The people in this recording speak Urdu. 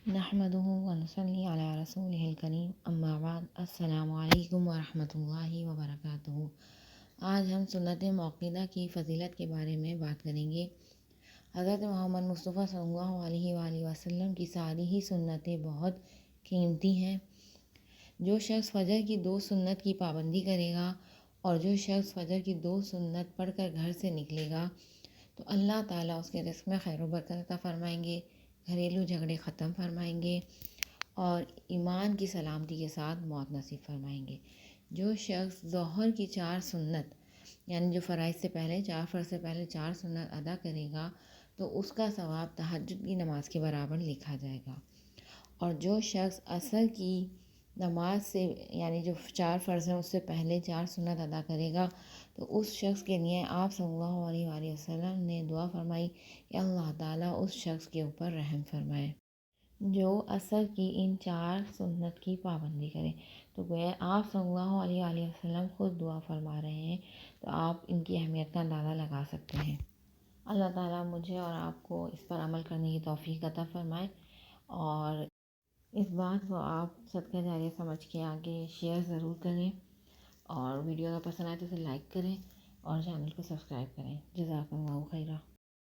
نحمده ونصلي علی رسولہ الکریم اما بعد السلام علیکم ورحمۃ اللہ وبرکاتہ۔ آج ہم سنت موقدہ کی فضیلت کے بارے میں بات کریں گے۔ حضرت محمد مصطفیٰ صلی اللہ علیہ وآلہ وسلم کی ساری ہی سنتیں بہت قیمتی ہیں۔ جو شخص فجر کی 2 سنت کی پابندی کرے گا اور جو شخص فجر کی 2 سنت پڑھ کر گھر سے نکلے گا تو اللہ تعالیٰ اس کے رزق میں خیر و برکت عطا فرمائیں گے، گھریلو جھگڑے ختم فرمائیں گے اور ایمان کی سلامتی کے ساتھ موت نصیب فرمائیں گے۔ جو شخص ظہر کی 4 سنت یعنی جو فرائض سے پہلے 4 فرض سے پہلے 4 سنت ادا کرے گا تو اس کا ثواب تہجد کی نماز کے برابر لکھا جائے گا، اور جو شخص عصر کی نماز سے یعنی جو 4 فرض ہیں اس سے پہلے 4 سنت ادا کرے گا تو اس شخص کے لیے آپ صلی اللہ علیہ وآلہ وسلم نے دعا فرمائی کہ اللہ تعالیٰ اس شخص کے اوپر رحم فرمائے جو عصر کی ان 4 سنت کی پابندی کرے۔ تو گویا آپ صلی اللہ علیہ وآلہ وسلم خود دعا فرما رہے ہیں، تو آپ ان کی اہمیت کا اندازہ لگا سکتے ہیں۔ اللہ تعالیٰ مجھے اور آپ کو اس پر عمل کرنے کی توفیق عطا فرمائے، اور اس بات کو آپ صدقہ جاریہ سمجھ کے آگے شیئر ضرور کریں، اور ویڈیو اگر پسند آئے تو اسے لائک کریں اور چینل کو سبسکرائب کریں۔ جزاک اللہ خیرہ۔